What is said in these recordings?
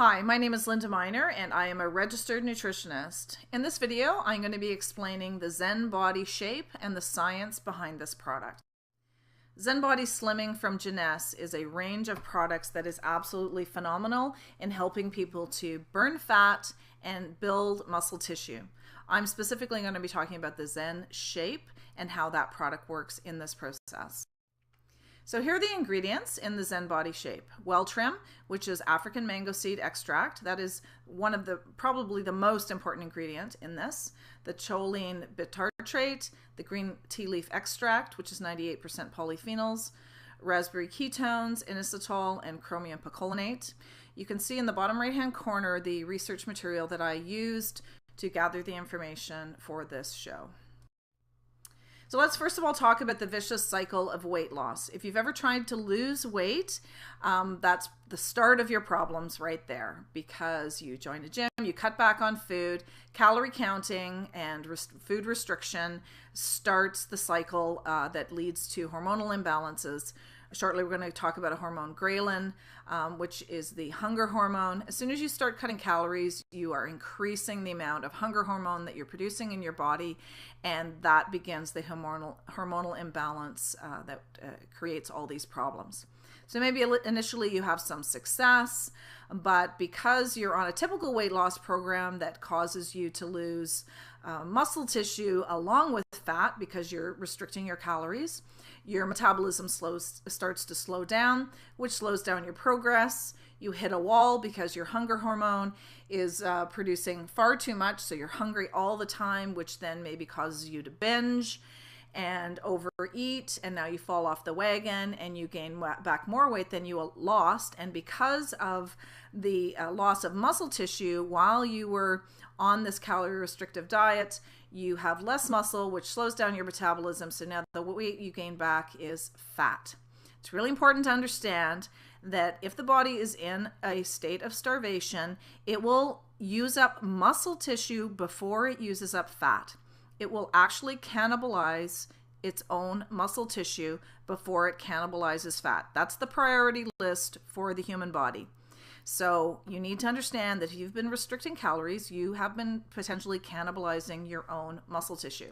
Hi, my name is Linda Miner and I am a registered nutritionist. In this video, I'm going to be explaining the ZEN Bodi Shape and the science behind this product. ZEN Bodi Slimming from AGELESS is a range of products that is absolutely phenomenal in helping people to burn fat and build muscle tissue. I'm specifically going to be talking about the ZEN Shape and how that product works in this process. So here are the ingredients in the ZEN Bodi Shape. Well trim, which is African mango seed extract. That is one of probably the most important ingredient in this. The choline bitartrate, the green tea leaf extract, which is 98% polyphenols, raspberry ketones, inositol, and chromium picolinate. You can see in the bottom right-hand corner the research material that I used to gather the information for this show. So let's first of all talk about the vicious cycle of weight loss. If you've ever tried to lose weight, that's the start of your problems right there, because you join a gym, you cut back on food, calorie counting and food restriction starts the cycle that leads to hormonal imbalances. Shortly, we're going to talk about a hormone, ghrelin, which is the hunger hormone. As soon as you start cutting calories, you are increasing the amount of hunger hormone that you're producing in your body, and that begins the hormonal imbalance that creates all these problems. So maybe initially you have some success, but because you're on a typical weight loss program that causes you to lose muscle tissue along with fat because you're restricting your calories, your metabolism starts to slow down, which slows down your progress. You hit a wall because your hunger hormone is producing far too much, so you're hungry all the time, which then maybe causes you to binge and overeat, and now you fall off the wagon and you gain back more weight than you lost. And because of the loss of muscle tissue while you were on this calorie restrictive diet, you have less muscle, which slows down your metabolism. So now the weight you gain back is fat. It's really important to understand that if the body is in a state of starvation, it will use up muscle tissue before it uses up fat. It will actually cannibalize its own muscle tissue before it cannibalizes fat. That's the priority list for the human body. So you need to understand that if you've been restricting calories, you have been potentially cannibalizing your own muscle tissue.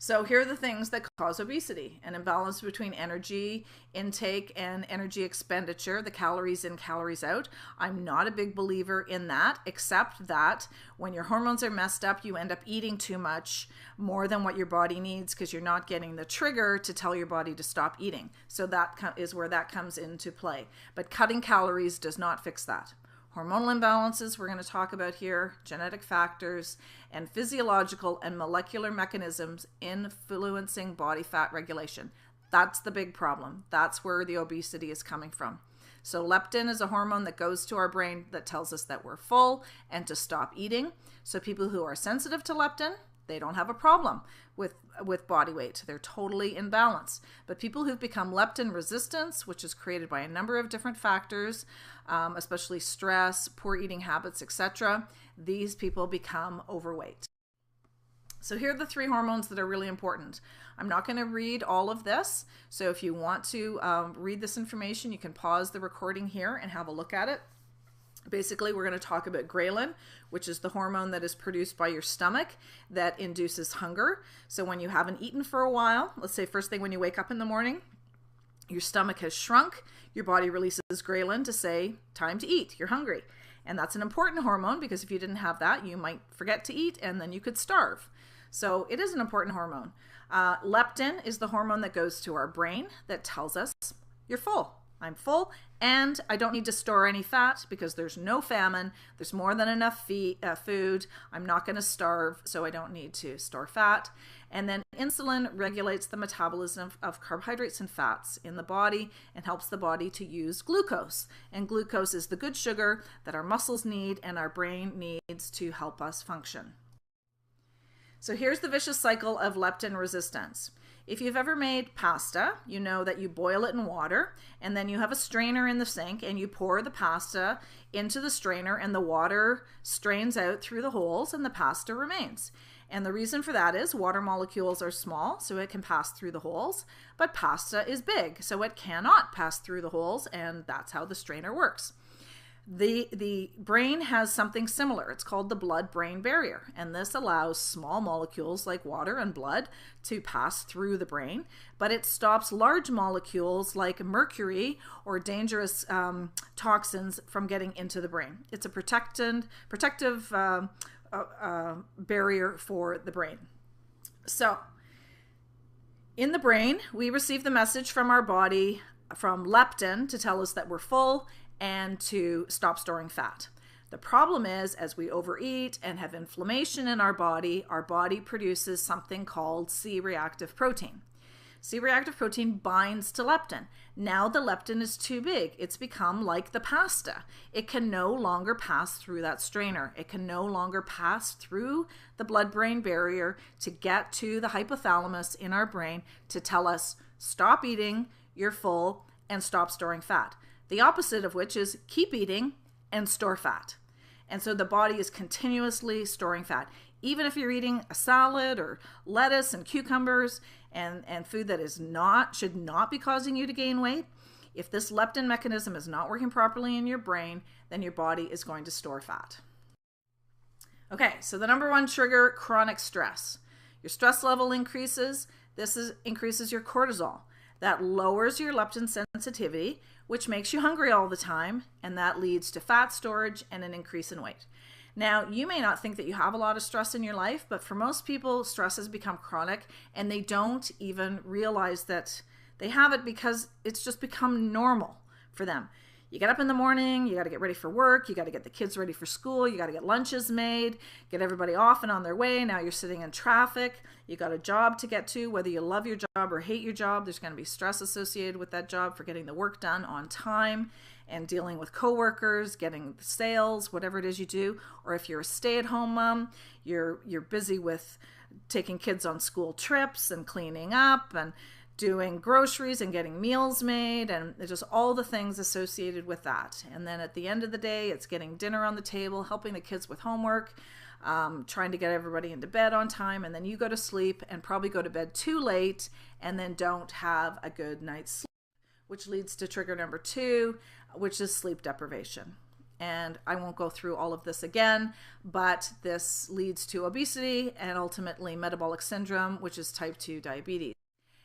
So here are the things that cause obesity: an imbalance between energy intake and energy expenditure, the calories in, calories out. I'm not a big believer in that, except that when your hormones are messed up, you end up eating too much, more than what your body needs, because you're not getting the trigger to tell your body to stop eating. So that is where that comes into play. But cutting calories does not fix that. Hormonal imbalances we're going to talk about here, genetic factors, and physiological and molecular mechanisms influencing body fat regulation. That's the big problem. That's where the obesity is coming from. So leptin is a hormone that goes to our brain that tells us that we're full and to stop eating. So people who are sensitive to leptin, they don't have a problem with body weight. They're totally in balance. But people who've become leptin resistance, which is created by a number of different factors, especially stress, poor eating habits, etc., these people become overweight. So here are the three hormones that are really important. I'm not going to read all of this. So if you want to read this information, you can pause the recording here and have a look at it. Basically, we're going to talk about ghrelin, which is the hormone that is produced by your stomach that induces hunger. So when you haven't eaten for a while, let's say first thing when you wake up in the morning, your stomach has shrunk, your body releases ghrelin to say, time to eat, you're hungry. And that's an important hormone, because if you didn't have that, you might forget to eat and then you could starve. So it is an important hormone. Leptin is the hormone that goes to our brain that tells us you're full. I'm full and I don't need to store any fat because there's no famine. There's more than enough food. I'm not going to starve, so I don't need to store fat. And then insulin regulates the metabolism of carbohydrates and fats in the body and helps the body to use glucose. And glucose is the good sugar that our muscles need and our brain needs to help us function. So here's the vicious cycle of leptin resistance. If you've ever made pasta, you know that you boil it in water and then you have a strainer in the sink and you pour the pasta into the strainer and the water strains out through the holes and the pasta remains. And the reason for that is water molecules are small, so it can pass through the holes, but pasta is big, so it cannot pass through the holes, and that's how the strainer works. The brain has something similar. It's called the blood-brain barrier, and this allows small molecules like water and blood to pass through the brain, but it stops large molecules like mercury or dangerous toxins from getting into the brain. It's a protective barrier for the brain. So in the brain, we receive the message from our body from leptin to tell us that we're full and to stop storing fat. The problem is, as we overeat and have inflammation in our body produces something called C-reactive protein. C-reactive protein binds to leptin. Now the leptin is too big. It's become like the pasta. It can no longer pass through that strainer. It can no longer pass through the blood-brain barrier to get to the hypothalamus in our brain to tell us, stop eating, you're full, and stop storing fat. The opposite of which is keep eating and store fat. And so the body is continuously storing fat. Even if you're eating a salad or lettuce and cucumbers and food that should not be causing you to gain weight, if this leptin mechanism is not working properly in your brain, then your body is going to store fat. Okay, so the number one trigger, chronic stress. Your stress level increases. Increases your cortisol. That lowers your leptin sensitivity, which makes you hungry all the time, and that leads to fat storage and an increase in weight. Now, you may not think that you have a lot of stress in your life, but for most people, stress has become chronic, and they don't even realize that they have it because it's just become normal for them. You get up in the morning, you got to get ready for work, you got to get the kids ready for school, you got to get lunches made, get everybody off and on their way. Now you're sitting in traffic, you got a job to get to, whether you love your job or hate your job, there's going to be stress associated with that job for getting the work done on time and dealing with coworkers, getting sales, whatever it is you do. Or if you're a stay-at-home mom, you're busy with taking kids on school trips and cleaning up and doing groceries and getting meals made, and just all the things associated with that. And then at the end of the day, it's getting dinner on the table, helping the kids with homework, trying to get everybody into bed on time, and then you go to sleep and probably go to bed too late and then don't have a good night's sleep, which leads to trigger number 2, which is sleep deprivation. And I won't go through all of this again, but this leads to obesity and ultimately metabolic syndrome, which is type 2 diabetes.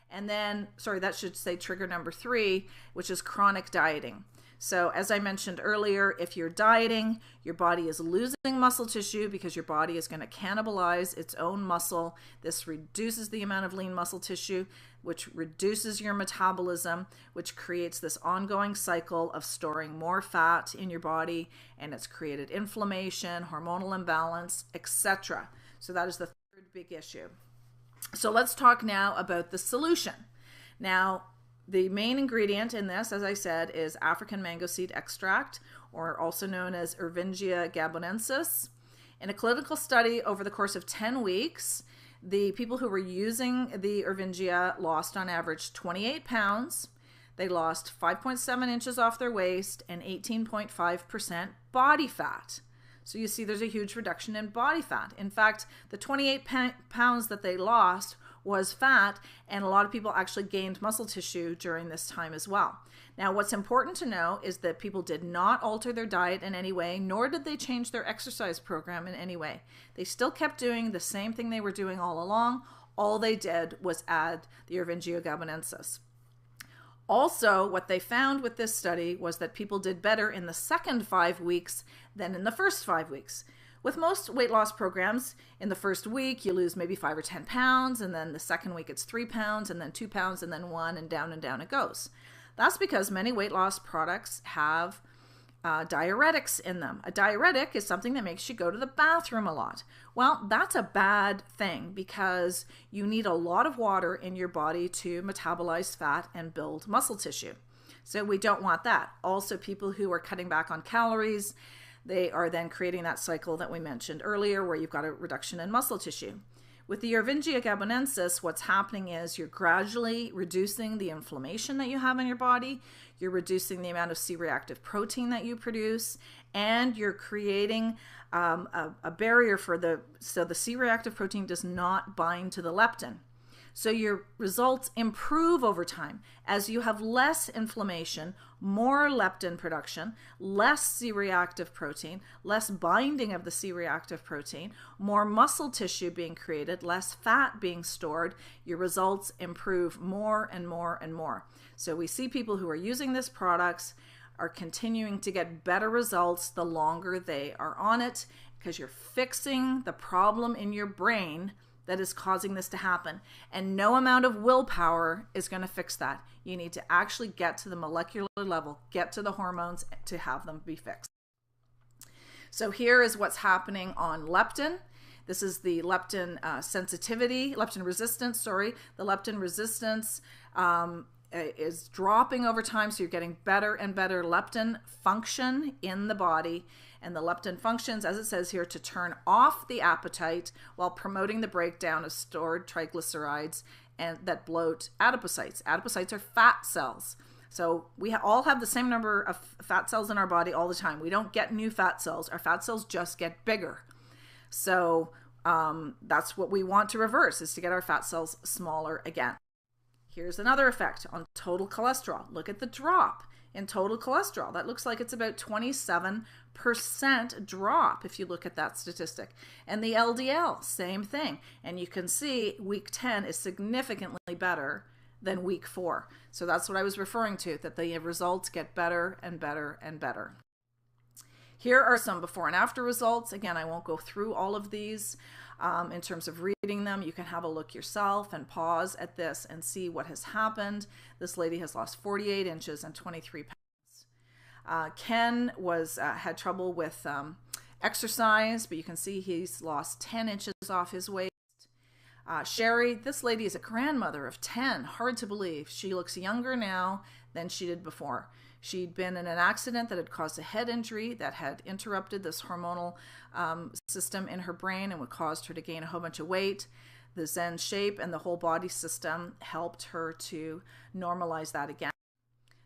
And then, that should say trigger number 3, which is chronic dieting. So as I mentioned earlier, if you're dieting, your body is losing muscle tissue because your body is going to cannibalize its own muscle. This reduces the amount of lean muscle tissue, which reduces your metabolism, which creates this ongoing cycle of storing more fat in your body, and it's created inflammation, hormonal imbalance, etc. So that is the third big issue. So let's talk now about the solution. Now, the main ingredient in this, as I said, is African mango seed extract, or also known as Ervingia gabonensis. In a clinical study over the course of 10 weeks, the people who were using the Ervingia lost on average 28 pounds. They lost 5.7 inches off their waist and 18.5% body fat. So you see there's a huge reduction in body fat. In fact, the 28 pounds that they lost was fat, and a lot of people actually gained muscle tissue during this time as well. Now, what's important to know is that people did not alter their diet in any way, nor did they change their exercise program in any way. They still kept doing the same thing they were doing all along. All they did was add the Ervingia gabonensis. Also, what they found with this study was that people did better in the second 5 weeks than in the first 5 weeks. With most weight loss programs, in the first week, you lose maybe 5 or 10 pounds, and then the second week it's 3 pounds, and then 2 pounds, and then 1, and down it goes. That's because many weight loss products have diuretics in them. A diuretic is something that makes you go to the bathroom a lot. Well, that's a bad thing because you need a lot of water in your body to metabolize fat and build muscle tissue. So we don't want that. Also, people who are cutting back on calories, they are then creating that cycle that we mentioned earlier where you've got a reduction in muscle tissue. With the Ervingia gabonensis, what's happening is you're gradually reducing the inflammation that you have in your body, you're reducing the amount of C-reactive protein that you produce, and you're creating a barrier so the C-reactive protein does not bind to the leptin. So your results improve over time as you have less inflammation, more leptin production, less C-reactive protein, less binding of the C-reactive protein, more muscle tissue being created, less fat being stored. Your results improve more and more and more. So we see people who are using these products are continuing to get better results the longer they are on it, because you're fixing the problem in your brain that is causing this to happen. And no amount of willpower is going to fix that. You need to actually get to the molecular level, get to the hormones to have them be fixed. So here is what's happening on leptin. This is the leptin sensitivity, leptin resistance, sorry. The leptin resistance is dropping over time, so you're getting better and better leptin function in the body. And the leptin functions, as it says here, to turn off the appetite while promoting the breakdown of stored triglycerides and that bloat adipocytes. Adipocytes are fat cells. So we all have the same number of fat cells in our body all the time. We don't get new fat cells. Our fat cells just get bigger. So that's what we want to reverse, is to get our fat cells smaller again. Here's another effect on total cholesterol. Look at the drop in total cholesterol. That looks like it's about 27% drop if you look at that statistic. And the LDL, same thing. And you can see week 10 is significantly better than week 4. So that's what I was referring to, that the results get better and better and better. Here are some before and after results. Again, I won't go through all of these in terms of reading them. You can have a look yourself and pause at this and see what has happened. This lady has lost 48 inches and 23 pounds. Ken had trouble with exercise, but you can see he's lost 10 inches off his waist. Sherry, this lady is a grandmother of 10. Hard to believe. She looks younger now than she did before. She'd been in an accident that had caused a head injury that had interrupted this hormonal system in her brain and would caused her to gain a whole bunch of weight. The Zen Shape and the whole body system helped her to normalize that again.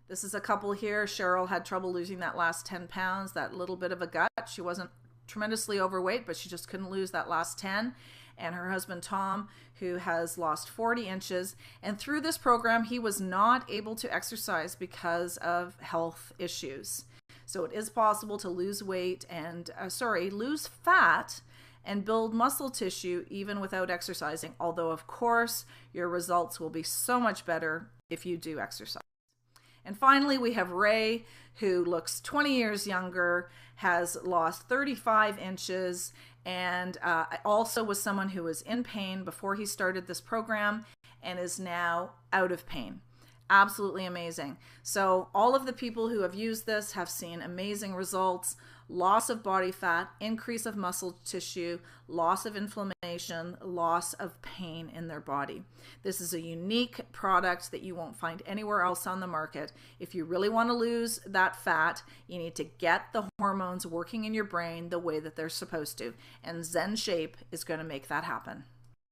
This is a couple here. Cheryl had trouble losing that last 10 pounds, that little bit of a gut. She wasn't tremendously overweight, but she just couldn't lose that last 10. And her husband, Tom, who has lost 40 inches. And through this program, he was not able to exercise because of health issues. So it is possible to lose weight and, lose fat and build muscle tissue even without exercising. Although, of course, your results will be so much better if you do exercise. And finally, we have Ray, who looks 20 years younger, has lost 35 inches, and also was someone who was in pain before he started this program and is now out of pain. Absolutely amazing. So all of the people who have used this have seen amazing results: loss of body fat, increase of muscle tissue, loss of inflammation, loss of pain in their body. This is a unique product that you won't find anywhere else on the market. If you really want to lose that fat, you need to get the hormones working in your brain the way that they're supposed to. And Zen Shape is going to make that happen.